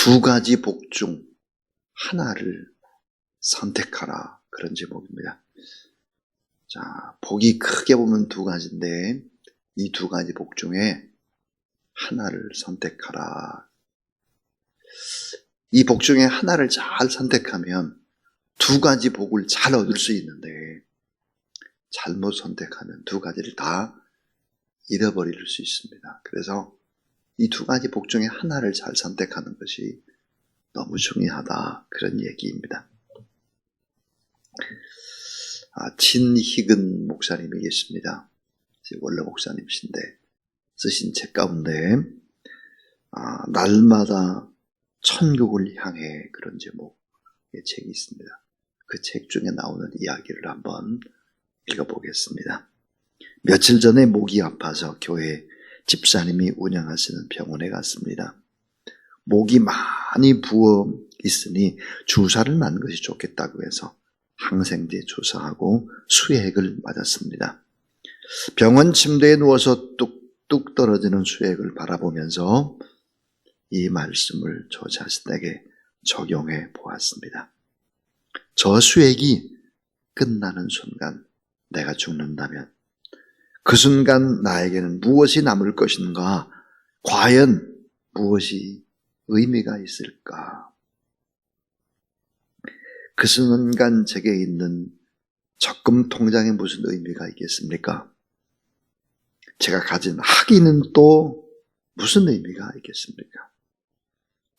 두 가지 복 중 하나를 선택하라. 그런 제목입니다. 자, 복이 크게 보면 두 가지인데 이 두 가지 복 중에 하나를 선택하라. 이 복 중에 하나를 잘 선택하면 두 가지 복을 잘 얻을 수 있는데 잘못 선택하면 두 가지를 다 잃어버릴 수 있습니다. 그래서 이 두 가지 복 중에 하나를 잘 선택하는 것이 너무 중요하다. 그런 얘기입니다. 진희근 목사님이 계십니다. 원로 목사님이신데 쓰신 책 가운데 날마다 천국을 향해 그런 제목의 책이 있습니다. 그 책 중에 나오는 이야기를 한번 읽어보겠습니다. 며칠 전에 목이 아파서 교회 집사님이 운영하시는 병원에 갔습니다. 목이 많이 부어 있으니 주사를 맞는 것이 좋겠다고 해서 항생제 주사하고 수액을 맞았습니다. 병원 침대에 누워서 뚝뚝 떨어지는 수액을 바라보면서 이 말씀을 저 자신에게 적용해 보았습니다. 저 수액이 끝나는 순간 내가 죽는다면 그 순간 나에게는 무엇이 남을 것인가? 과연 무엇이 의미가 있을까? 그 순간 제게 있는 적금 통장에 무슨 의미가 있겠습니까? 제가 가진 학위는 또 무슨 의미가 있겠습니까?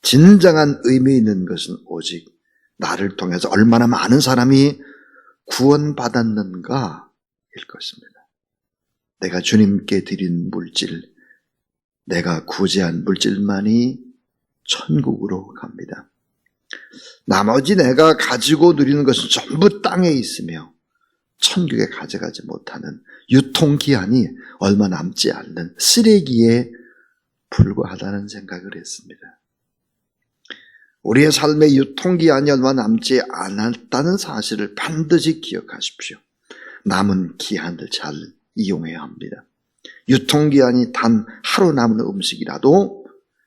진정한 의미 있는 것은 오직 나를 통해서 얼마나 많은 사람이 구원받았는가일 것입니다. 내가 주님께 드린 물질, 내가 구제한 물질만이 천국으로 갑니다. 나머지 내가 가지고 누리는 것은 전부 땅에 있으며 천국에 가져가지 못하는 유통기한이 얼마 남지 않는 쓰레기에 불과하다는 생각을 했습니다. 우리의 삶의 유통기한이 얼마 남지 않았다는 사실을 반드시 기억하십시오. 남은 기한을 잘 이용해야 합니다. 유통기한이 단 하루 남은 음식이라도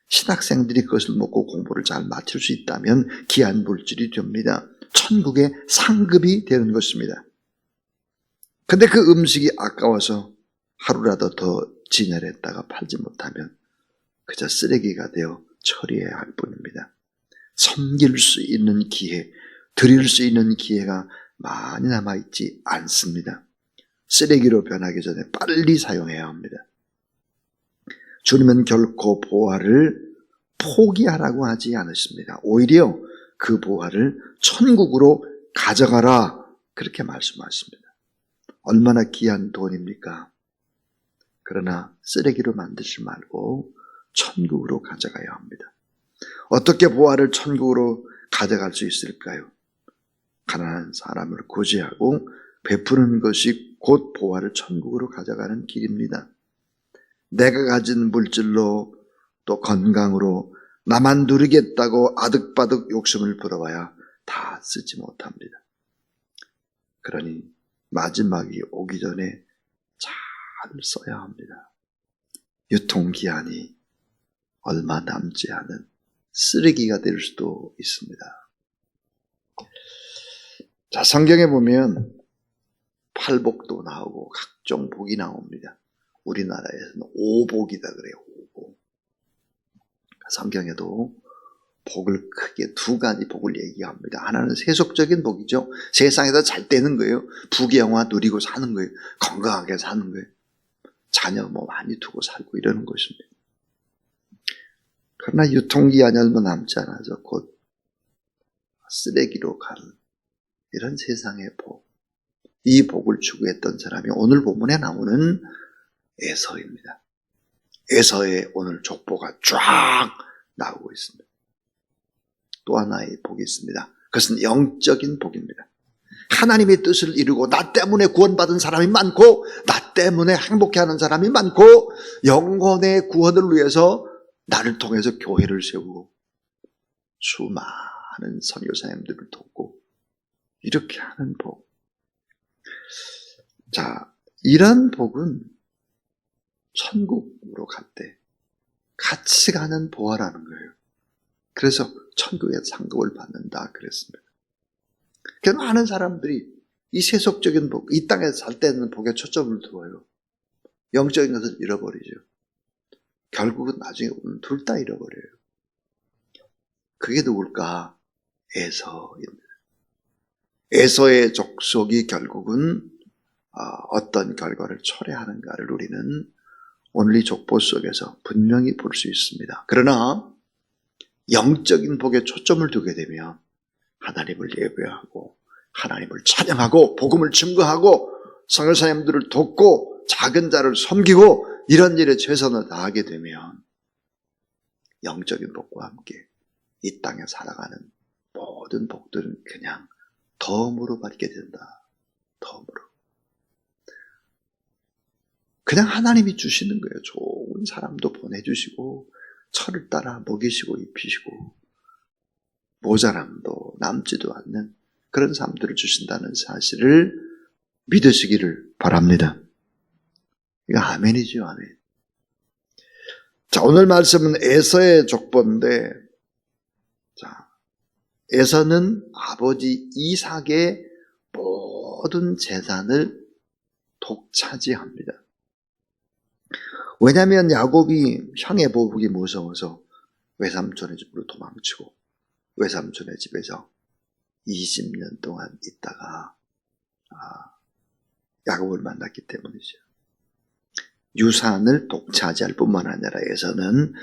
신학생들이 그것을 먹고 공부를 잘 마칠 수 있다면 귀한 물질이 됩니다. 천국의 상급이 되는 것입니다. 근데 그 음식이 아까워서 하루라도 더 진열했다가 팔지 못하면 그저 쓰레기가 되어 처리해야 할 뿐입니다. 섬길 수 있는 기회, 드릴 수 있는 기회가 많이 남아있지 않습니다. 쓰레기로 변하기 전에 빨리 사용해야 합니다. 주님은 결코 보화를 포기하라고 하지 않으십니다. 오히려 그 보화를 천국으로 가져가라 그렇게 말씀하십니다. 얼마나 귀한 돈입니까? 그러나 쓰레기로 만들지 말고 천국으로 가져가야 합니다. 어떻게 보화를 천국으로 가져갈 수 있을까요? 가난한 사람을 구제하고 베푸는 것이 곧 보화를 천국으로 가져가는 길입니다. 내가 가진 물질로 또 건강으로 나만 누리겠다고 아득바득 욕심을 부려봐야 다 쓰지 못합니다. 그러니 마지막이 오기 전에 잘 써야 합니다. 유통기한이 얼마 남지 않은 쓰레기가 될 수도 있습니다. 자, 성경에 보면 팔복도 나오고 각종 복이 나옵니다. 우리나라에서는 오복이다 그래요. 오복. 성경에도 복을 크게 두 가지 복을 얘기합니다. 하나는 세속적인 복이죠. 세상에서 잘 되는 거예요. 부귀영화 누리고 사는 거예요. 건강하게 사는 거예요. 자녀 많이 두고 살고 이러는 것입니다. 그러나 유통기한이 얼마 남지 않아서 곧 쓰레기로 가는 이런 세상의 복. 이 복을 추구했던 사람이 오늘 본문에 나오는 에서입니다. 에서의 오늘 족보가 쫙 나오고 있습니다. 또 하나의 복이 있습니다. 그것은 영적인 복입니다. 하나님의 뜻을 이루고 나 때문에 구원받은 사람이 많고 나 때문에 행복해하는 사람이 많고 영혼의 구원을 위해서 나를 통해서 교회를 세우고 수많은 선교사님들을 돕고 이렇게 하는 복. 자, 이런 복은 천국으로 갈 때 같이 가는 보화라는 거예요. 그래서 천국에 상급을 받는다 그랬습니다. 그 많은 사람들이 이 세속적인 복, 이 땅에서 살 때는 복에 초점을 두어요. 영적인 것을 잃어버리죠. 결국은 나중에 둘 다 잃어버려요. 그게 누굴까? 에서입니다. 에서의 족속이 결국은 어떤 결과를 초래하는가를 우리는 오늘 이 족보 속에서 분명히 볼 수 있습니다. 그러나 영적인 복에 초점을 두게 되면 하나님을 예배하고 하나님을 찬양하고 복음을 증거하고 성교사님들을 돕고 작은 자를 섬기고 이런 일에 최선을 다하게 되면 영적인 복과 함께 이 땅에 살아가는 모든 복들은 그냥 덤으로 받게 된다. 덤으로. 그냥 하나님이 주시는 거예요. 좋은 사람도 보내주시고 철을 따라 먹이시고 입히시고 모자람도 남지도 않는 그런 삶들을 주신다는 사실을 믿으시기를 바랍니다. 이거 아멘이죠, 아멘. 자, 오늘 말씀은 에서의 족보인데, 자, 에서는 아버지 이삭의 모든 재산을 독차지합니다. 왜냐하면 야곱이 형의 보복이 무서워서 외삼촌의 집으로 도망치고 외삼촌의 집에서 20년 동안 있다가 야곱을 만났기 때문이죠. 유산을 독차지할 뿐만 아니라 에서는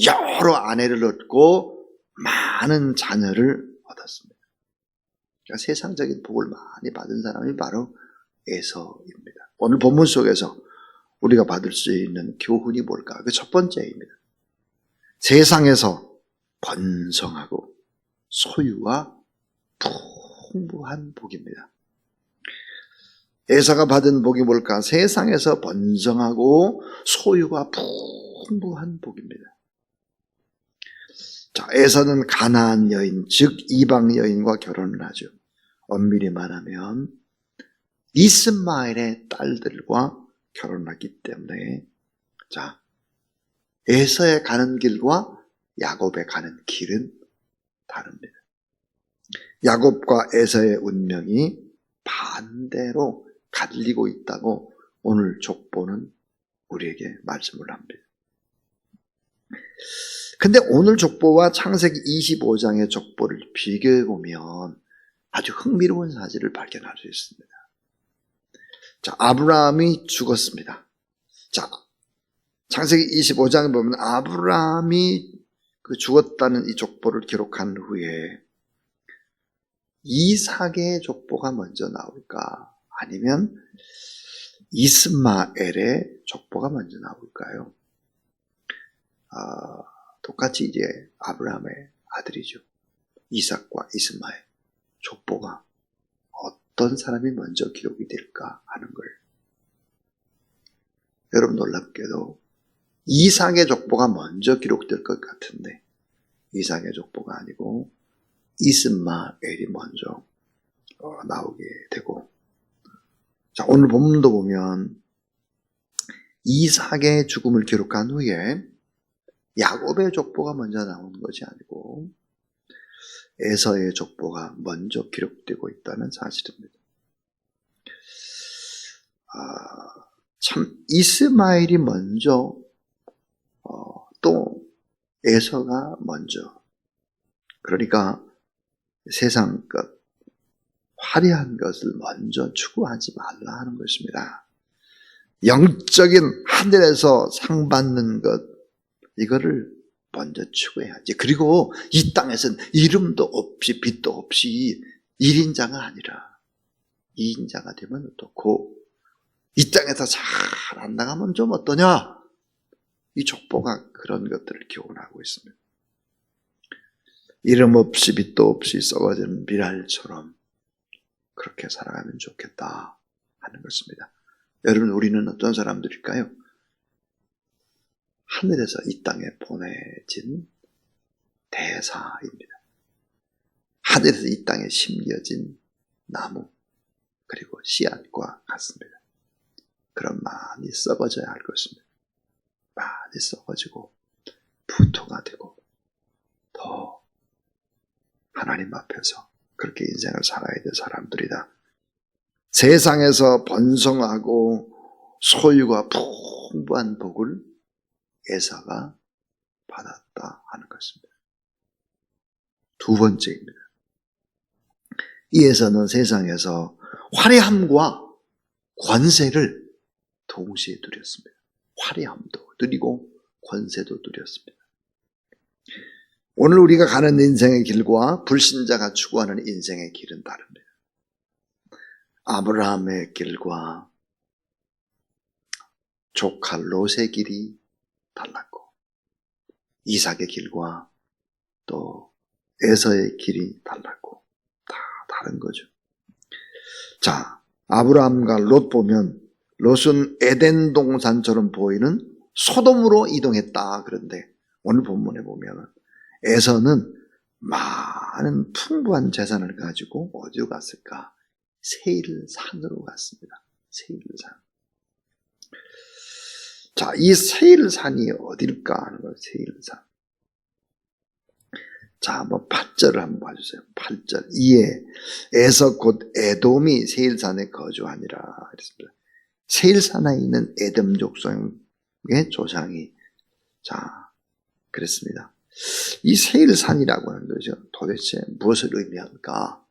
여러 아내를 얻고 많은 자녀를 얻었습니다. 그러니까 세상적인 복을 많이 받은 사람이 바로 에서입니다. 오늘 본문 속에서 우리가 받을 수 있는 교훈이 뭘까? 그 첫 번째입니다. 세상에서 번성하고 소유와 풍부한 복입니다. 에서가 받은 복이 뭘까? 세상에서 번성하고 소유가 풍부한 복입니다. 자, 에서는 가나안 여인, 즉 이방 여인과 결혼을 하죠. 엄밀히 말하면 이스마엘의 딸들과 결혼하기 때문에 자, 에서의 가는 길과 야곱의 가는 길은 다릅니다. 야곱과 에서의 운명이 반대로 갈리고 있다고 오늘 족보는 우리에게 말씀을 합니다. 근데 오늘 족보와 창세기 25장의 족보를 비교해 보면 아주 흥미로운 사실을 발견할 수 있습니다. 자, 아브라함이 죽었습니다. 자, 창세기 25장에 보면 아브라함이 그 죽었다는 이 족보를 기록한 후에 이삭의 족보가 먼저 나올까? 아니면 이스마엘의 족보가 먼저 나올까요? 똑같이 이제 아브라함의 아들이죠. 이삭과 이스마엘 족보가 어떤 사람이 먼저 기록이 될까 하는 거예요. 여러분 놀랍게도 이삭의 족보가 먼저 기록될 것 같은데 이삭의 족보가 아니고 이스마엘이 먼저 나오게 되고, 자, 오늘 본문도 보면 이삭의 죽음을 기록한 후에 야곱의 족보가 먼저 나오는 것이 아니고 에서의 족보가 먼저 기록되고 있다는 사실입니다. 참 이스마엘이 먼저 또 에서가 먼저, 그러니까 세상 것, 화려한 것을 먼저 추구하지 말라 하는 것입니다. 영적인 하늘에서 상 받는 것, 이거를 먼저 추구해야지. 그리고 이 땅에서는 이름도 없이 빛도 없이 1인자가 아니라 2인자가 되면 어떻고, 이 땅에서 잘 안 나가면 좀 어떠냐? 이 족보가 그런 것들을 교훈하고 있습니다. 이름 없이 빛도 없이 썩어지는 미랄처럼 그렇게 살아가면 좋겠다 하는 것입니다. 여러분, 우리는 어떤 사람들일까요? 하늘에서 이 땅에 보내진 대사입니다. 하늘에서 이 땅에 심겨진 나무 그리고 씨앗과 같습니다. 그럼 많이 썩어져야 할 것입니다. 많이 썩어지고 부토가 되고 더 하나님 앞에서 그렇게 인생을 살아야 될 사람들이다. 세상에서 번성하고 소유가 풍부한 복을 에사가 받았다 하는 것입니다. 두 번째입니다. 이 에사는 세상에서 화려함과 권세를 동시에 누렸습니다. 화려함도 누리고 권세도 누렸습니다. 오늘 우리가 가는 인생의 길과 불신자가 추구하는 인생의 길은 다릅니다. 아브라함의 길과 조카 롯의 길이 달랐고, 이삭의 길과 또 에서의 길이 달랐고, 다 다른 거죠. 자, 아브라함과 롯 보면 롯은 에덴 동산처럼 보이는 소돔으로 이동했다. 그런데 오늘 본문에 보면 에서는 많은 풍부한 재산을 가지고 어디로 갔을까? 세일산으로 갔습니다. 세일산. 자, 이 세일산이 어딜까 하는 거예요. 세일산. 자, 한번 8절을 한번 봐주세요. 8절. 이에 에서 곧 에돔이 세일산에 거주하니라 그랬습니다. 세일산에 있는 에돔 족속의 조상이, 자, 그랬습니다. 이 세일산이라고 하는 것이 도대체 무엇을 의미할까?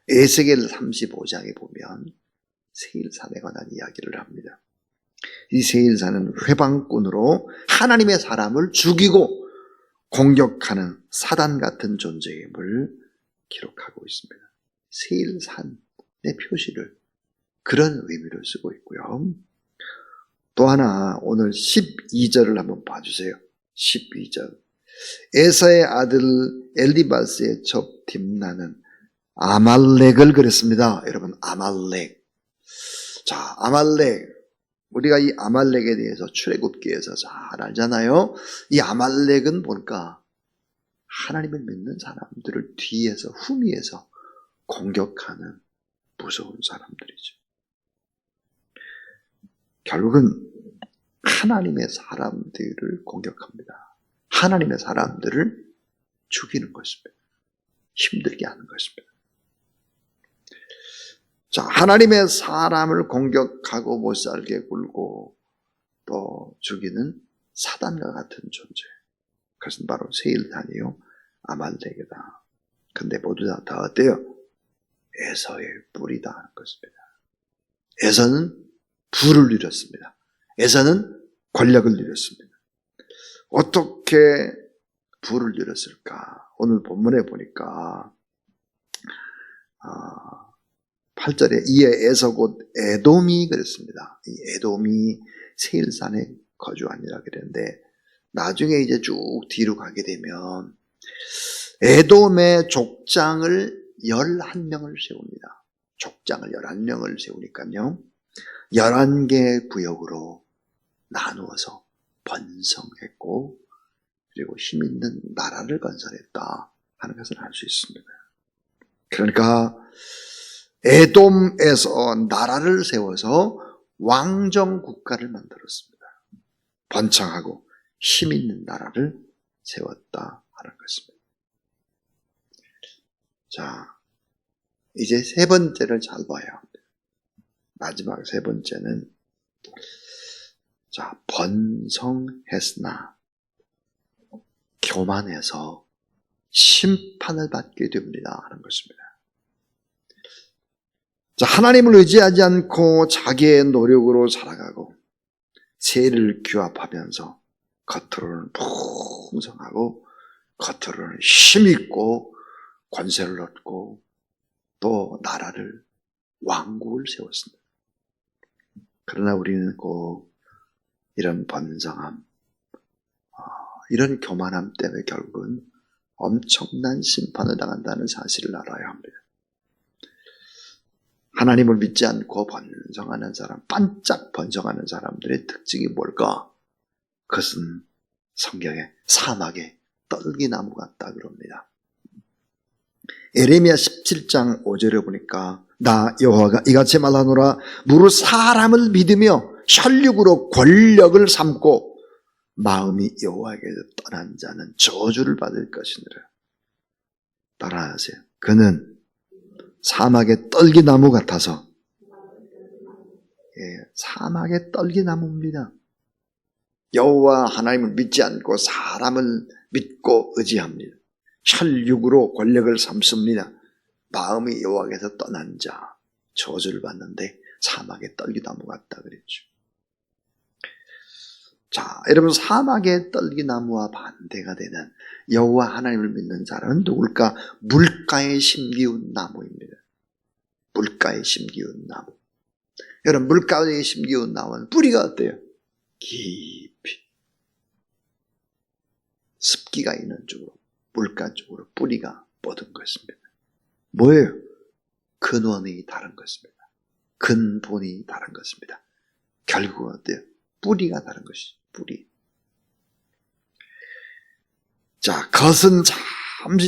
에스겔 35장에 보면 세일산에 관한 이야기를 합니다. 이 세일산은 회방꾼으로 하나님의 사람을 죽이고 공격하는 사단 같은 존재임을 기록하고 있습니다. 세일산의 표시를 그런 의미로 쓰고 있고요. 또 하나 오늘 12절을 한번 봐주세요. 12절. 에서의 아들 엘리바스의 첩 딥나는 아말렉을 그랬습니다. 여러분, 아말렉. 자, 아말렉. 우리가 이 아말렉에 대해서 출애굽기에서 잘 알잖아요. 이 아말렉은 뭘까? 하나님을 믿는 사람들을 뒤에서, 후미에서 공격하는 무서운 사람들이죠. 결국은 하나님의 사람들을 공격합니다. 하나님의 사람들을 죽이는 것입니다. 힘들게 하는 것입니다. 자, 하나님의 사람을 공격하고 못살게 굴고 또 죽이는 사단과 같은 존재. 그것은 바로 세일산이요, 아말렉이다. 근데 모두 다 어때요? 에서의 뿌리다 하는 것입니다. 에서는 부를 누렸습니다. 에서는 권력을 누렸습니다. 어떻게 부를 누렸을까? 오늘 본문에 보니까 8절에 이에 에서 곧 에돔이 그랬습니다. 이 에돔이 세일산에 거주하니라 그랬는데, 나중에 이제 쭉 뒤로 가게 되면 에돔의 족장을 11명을 세웁니다. 족장을 11명을 세우니까요, 11개의 구역으로 나누어서 번성했고, 그리고 힘 있는 나라를 건설했다 하는 것을 알 수 있습니다. 그러니까 에돔에서 나라를 세워서 왕정 국가를 만들었습니다. 번창하고 힘 있는 나라를 세웠다 하는 것입니다. 자, 이제 세 번째를 잘 봐야 합니다. 마지막 세 번째는, 자, 번성했으나 교만해서 심판을 받게 됩니다 하는 것입니다. 자, 하나님을 의지하지 않고 자기의 노력으로 살아가고 세를 규합하면서 겉으로는 풍성하고 겉으로는 힘있고 권세를 얻고 또 나라를, 왕국을 세웠습니다. 그러나 우리는 꼭 이런 번성함, 이런 교만함 때문에 결국은 엄청난 심판을 당한다는 사실을 알아야 합니다. 하나님을 믿지 않고 번성하는 사람, 반짝 번성하는 사람들의 특징이 뭘까? 그것은 성경에 사막의 떨기나무 같다 그럽니다. 에레미야 17장 5절에 보니까 나 여호와가 이같이 말하노라. 무릇 사람을 믿으며 혈육으로 권력을 삼고 마음이 여호와에게서 떠난 자는 저주를 받을 것이니라. 따라하세요. 그는 사막의 떨기나무 같아서, 사막의 떨기나무입니다. 여호와 하나님을 믿지 않고 사람을 믿고 의지합니다. 혈육으로 권력을 삼습니다. 마음이 여호와에게서 떠난 자 저주를 받는데 사막의 떨기나무 같다 그랬죠. 자, 여러분, 사막의 떨기나무와 반대가 되는 여호와 하나님을 믿는 자는 누굴까? 물가에 심기운 나무입니다. 물가에 심기운 나무. 여러분, 물가에 심기운 나무는 뿌리가 어때요? 깊이 습기가 있는 쪽으로, 물가 쪽으로 뿌리가 뻗은 것입니다. 뭐예요? 근원이 다른 것입니다. 근본이 다른 것입니다. 결국은 어때요? 뿌리가 다른 것이죠. 뿌리. 자, 겉은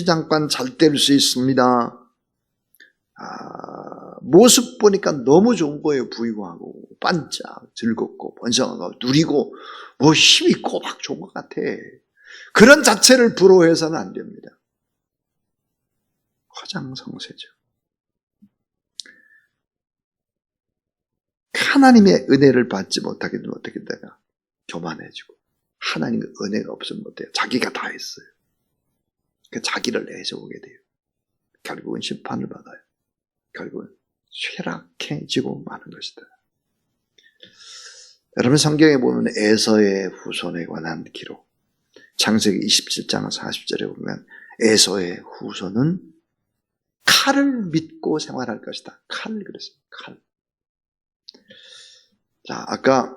잠깐 잘 때릴 수 있습니다. 모습 보니까 너무 좋은 거예요. 부유하고 반짝 즐겁고 번성하고 누리고 뭐 힘이 꼬박 좋은 것 같아. 그런 자체를 부러워해서는 안 됩니다. 화장성세죠. 하나님의 은혜를 받지 못하게 되면 어떻게 되나? 교만해지고 하나님의 은혜가 없으면 어때요? 자기가 다 했어요. 자기를 내세우게 돼요. 결국은 심판을 받아요. 결국은 쇠락해지고 마는 것이다. 여러분, 성경에 보면 에서의 후손에 관한 기록, 창세기 27장 40절에 보면 에서의 후손은 칼을 믿고 생활할 것이다. 칼 그랬습니다. 칼. 자, 아까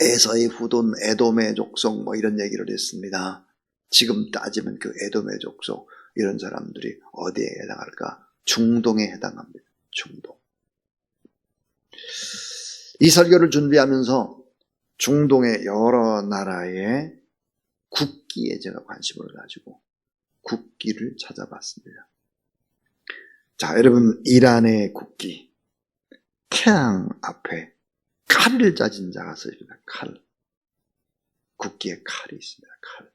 에서의 후손, 에돔의 족속 뭐 이런 얘기를 했습니다. 지금 따지면 그 에돔의 족속 이런 사람들이 어디에 해당할까? 중동에 해당합니다. 중동. 이 설교를 준비하면서 중동의 여러 나라의 국기에 제가 관심을 가지고 국기를 찾아봤습니다. 자, 여러분, 이란의 국기, 태양 앞에 칼을 가진 자가 서 있습니다. 칼. 국기에 칼이 있습니다. 칼.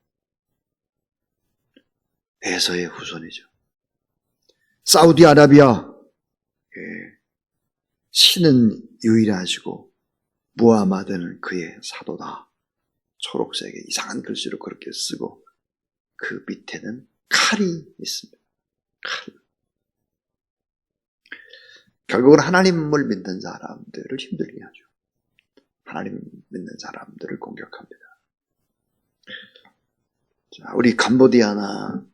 에서의 후손이죠. 사우디아라비아, 신은 유일하시고 무하마드는 그의 사도다. 초록색의 이상한 글씨로 그렇게 쓰고 그 밑에는 칼이 있습니다. 칼. 결국은 하나님을 믿는 사람들을 힘들게 하죠. 하나님 믿는 사람들을 공격합니다. 자, 우리 캄보디아나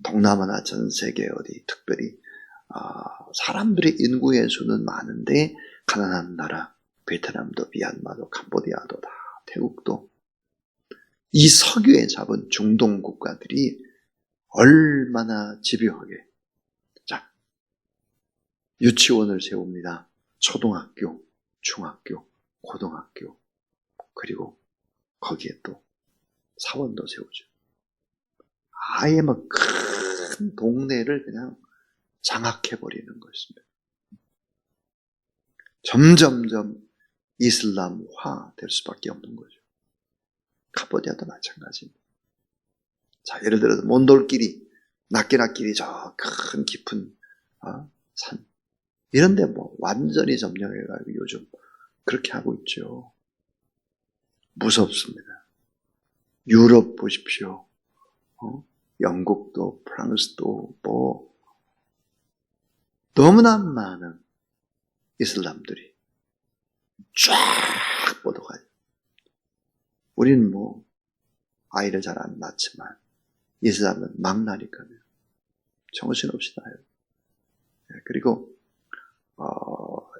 동남아나 전 세계 어디 특별히 사람들의 인구의 수는 많은데 가난한 나라, 베트남도 미얀마도 캄보디아도 다 태국도 이 석유에 잡은 중동 국가들이 얼마나 집요하게 자, 유치원을 세웁니다. 초등학교, 중학교, 고등학교, 그리고 거기에 또 사원도 세우죠. 아예 막 큰 동네를 그냥 장악해버리는 것입니다. 점점점 이슬람화 될 수밖에 없는 거죠. 캄보디아도 마찬가지입니다. 자, 예를 들어서 몬돌끼리, 낙게나끼리 저 큰 깊은 산 이런데 뭐 완전히 점령해가지고 요즘 그렇게 하고 있죠. 무섭습니다. 유럽 보십시오. 영국도 프랑스도 뭐 너무나 많은 이슬람들이 쫙 뻗어가요. 우리는 뭐 아이를 잘 안 낳지만 이슬람은 막 나니까요. 정신없이 나요. 그리고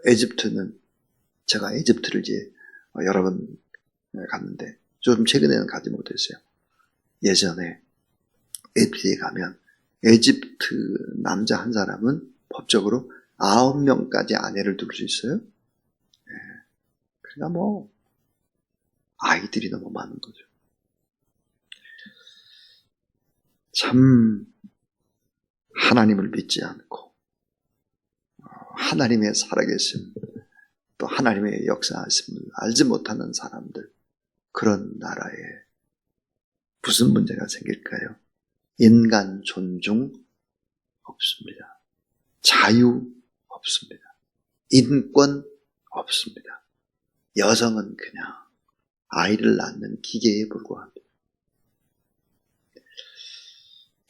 에집트는 제가 에집트를 이제 여러 번 갔는데 좀 최근에는 가지 못했어요. 예전에 에집트에 가면 에집트 남자 한 사람은 법적으로 9명까지 아내를 둘 수 있어요. 그러니까 뭐 아이들이 너무 많은 거죠. 참 하나님을 믿지 않고 하나님의 살아계심 또 하나님의 역사하심을 알지 못하는 사람들, 그런 나라에 무슨 문제가 생길까요? 인간 존중 없습니다. 자유 없습니다. 인권 없습니다. 여성은 그냥 아이를 낳는 기계에 불과합니다.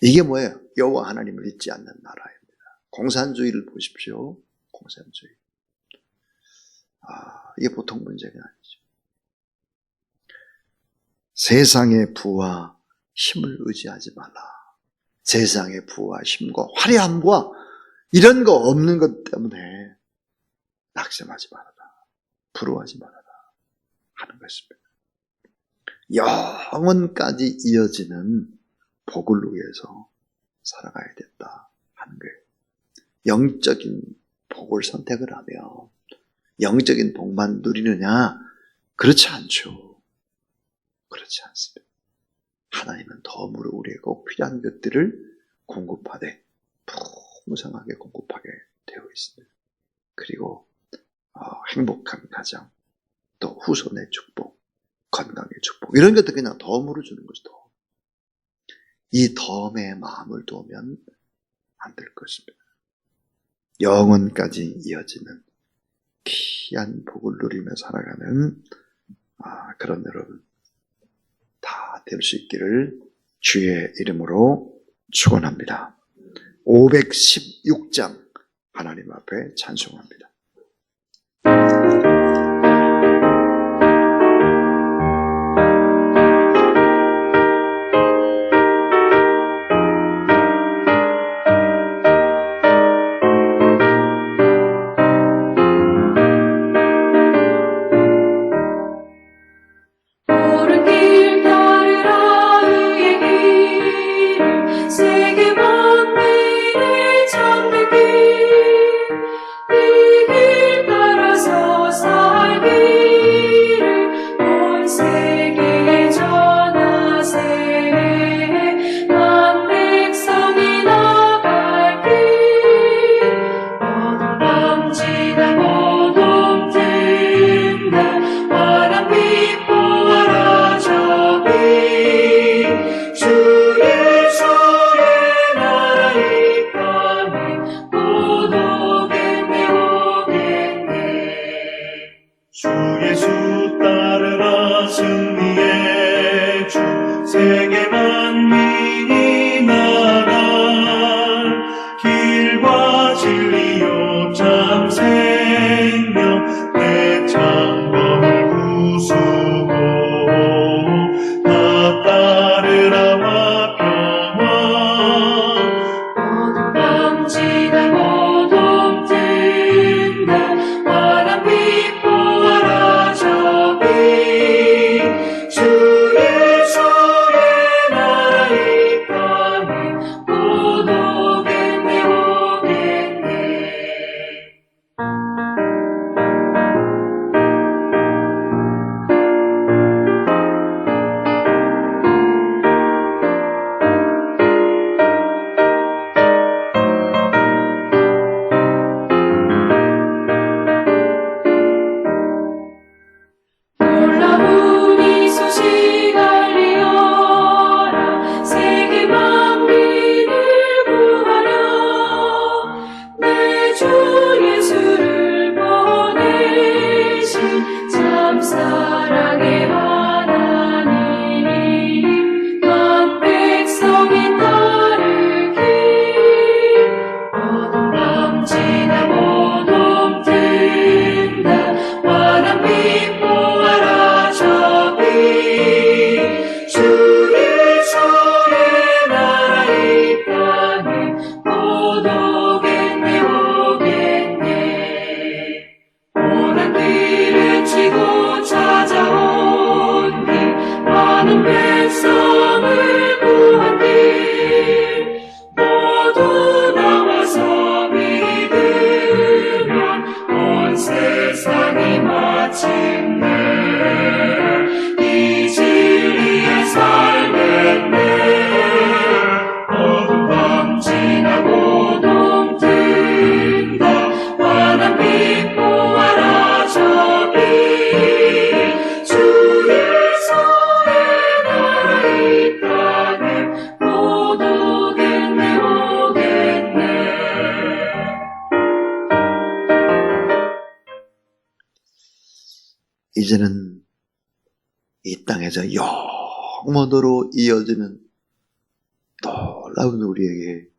이게 뭐예요? 여호와 하나님을 믿지 않는 나라입니다. 공산주의를 보십시오. 공산주의. 이게 보통 문제가 아니죠. 세상의 부와 힘을 의지하지 말라. 세상의 부와 힘과 화려함과 이런 거 없는 것 때문에 낙심하지 말아라. 부러워하지 말아라. 하는 것입니다. 영원까지 이어지는 복을 위해서 살아가야 된다 하는 거예요. 영적인 복을 선택을 하며 영적인 복만 누리느냐? 그렇지 않죠. 그렇지 않습니다. 하나님은 덤으로 우리에게 꼭 필요한 것들을 공급하되 풍성하게 공급하게 되어 있습니다. 그리고 행복한 가정, 또 후손의 축복, 건강의 축복 이런 것들 그냥 덤으로 주는 것이 덤. 이 덤에 마음을 두면 안 될 것입니다. 영원까지 이어지는 귀한 복을 누리며 살아가는 그런 여러분 다 될 수 있기를 주의 이름으로 축원합니다. 516장 하나님 앞에 찬송합니다. 이 길 따라서 이제는 이 땅에서 영원으로 이어지는 놀라운 우리에게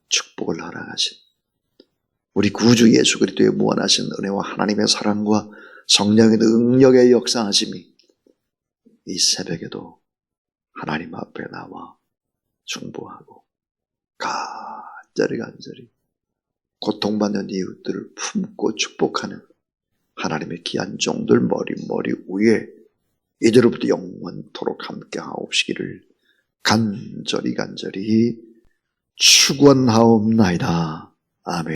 축복을 허락하신 우리 구주 예수 그리스도의 무한하신 은혜와 하나님의 사랑과 성령의 능력의 역사하심이 이 새벽에도 하나님 앞에 나와 중보하고 간절히 고통받는 이웃들을 품고 축복하는 하나님의 귀한 종들 머리 위에 이제로부터 영원토록 함께 하옵시기를 간절히 축원하옵나이다. 아멘.